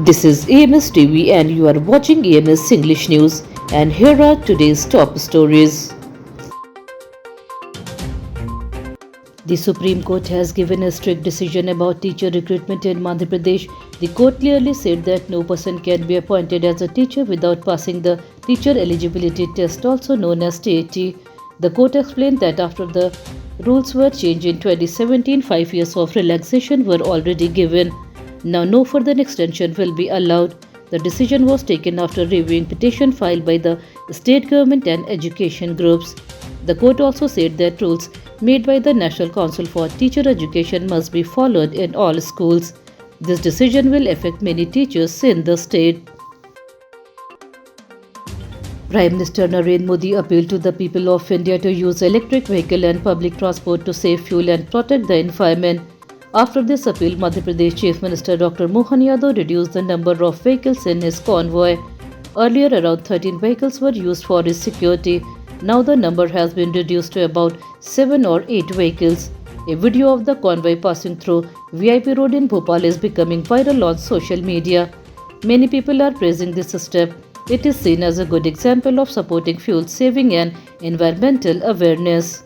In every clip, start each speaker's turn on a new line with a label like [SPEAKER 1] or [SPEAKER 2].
[SPEAKER 1] This is AMS TV and you are watching AMS English News, and here are today's top stories. The Supreme Court has given a strict decision about teacher recruitment in Madhya Pradesh. The court clearly said that no person can be appointed as a teacher without passing the teacher eligibility test, also known as TET. The court explained that after the rules were changed in 2017, 5 years of relaxation were already given. Now no further extension will be allowed. The decision was taken after reviewing petition filed by the state government and education groups. The court also said that rules made by the National Council for Teacher Education must be followed in all schools. This decision will affect many teachers in the state. Prime Minister Narendra Modi appealed to the people of India to use electric vehicle and public transport to save fuel and protect the environment. After this appeal, Madhya Pradesh Chief Minister Dr. Mohan Yadav reduced the number of vehicles in his convoy. Earlier, around 13 vehicles were used for his security. Now the number has been reduced to about 7 or 8 vehicles. A video of the convoy passing through VIP Road in Bhopal is becoming viral on social media. Many people are praising this step. It is seen as a good example of supporting fuel saving and environmental awareness.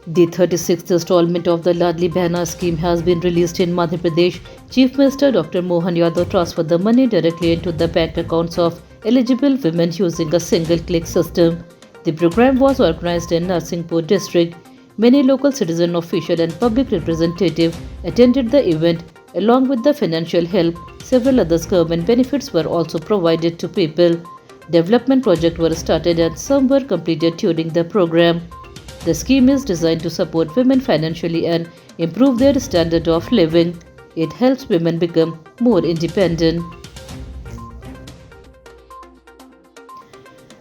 [SPEAKER 1] The 36th installment of the Ladli Behna scheme has been released in Madhya Pradesh. Chief Minister Dr. Mohan Yadav transferred the money directly into the bank accounts of eligible women using a single-click system. The program was organized in Narsinghpur district. Many local citizen officials and public representatives attended the event. Along with the financial help, several other government benefits were also provided to people. Development projects were started and some were completed during the program. The scheme is designed to support women financially and improve their standard of living. It helps women become more independent.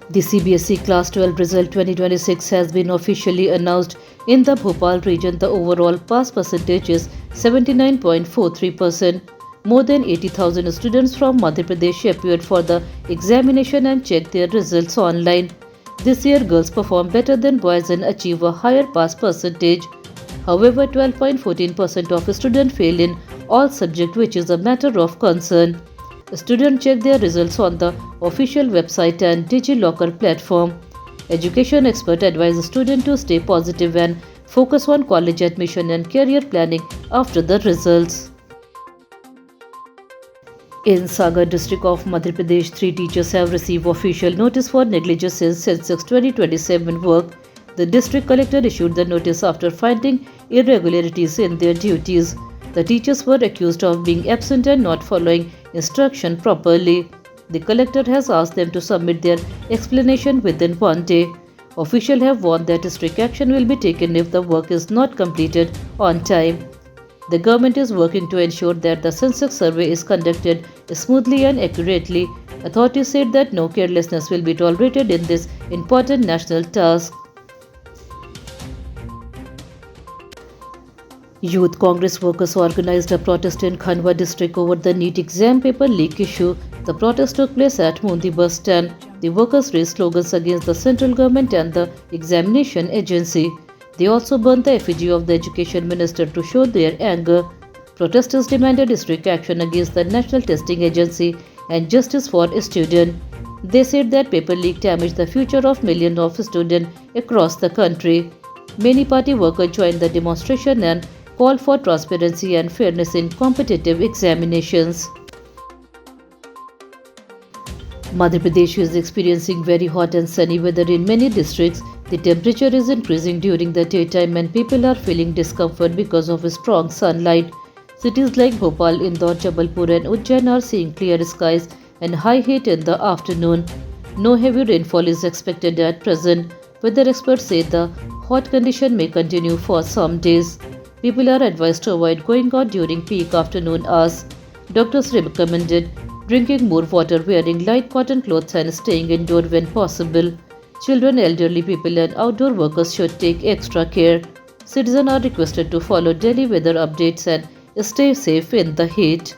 [SPEAKER 1] The CBSE Class 12 result 2026 has been officially announced. In the Bhopal region, the overall pass percentage is 79.43%. More than 80,000 students from Madhya Pradesh appeared for the examination and checked their results online. This year, girls perform better than boys and achieve a higher pass percentage. However, 12.14% of students fail in all subjects, which is a matter of concern. Students check their results on the official website and DigiLocker platform. Education experts advise students to stay positive and focus on college admission and career planning after the results. In Sagar district of Madhya Pradesh, 3 teachers have received official notice for negligence in Census 2027 work. The district collector issued the notice after finding irregularities in their duties. The teachers were accused of being absent and not following instruction properly. The collector has asked them to submit their explanation within 1 day. Officials have warned that strict action will be taken if the work is not completed on time. The government is working to ensure that the census survey is conducted smoothly and accurately. Authorities said that no carelessness will be tolerated in this important national task. Youth Congress workers organized a protest in Khandwa district over the NEET exam paper leak issue. The protest took place at Mundi bus stand. The workers raised slogans against the central government and the examination agency. They also burned the effigy of the education minister to show their anger. Protesters demanded strict action against the National Testing Agency and justice for students. They said that paper leak damaged the future of millions of students across the country. Many party workers joined the demonstration and called for transparency and fairness in competitive examinations. Madhya Pradesh is experiencing very hot and sunny weather in many districts. The temperature is increasing during the daytime and people are feeling discomfort because of strong sunlight. Cities like Bhopal, Indore, Jabalpur and Ujjain are seeing clear skies and high heat in the afternoon. No heavy rainfall is expected at present. Weather experts say the hot condition may continue for some days. People are advised to avoid going out during peak afternoon hours. Doctors recommended drinking more water, wearing light cotton clothes and staying indoor when possible. Children, elderly people and outdoor workers should take extra care. Citizens are requested to follow daily weather updates and stay safe in the heat.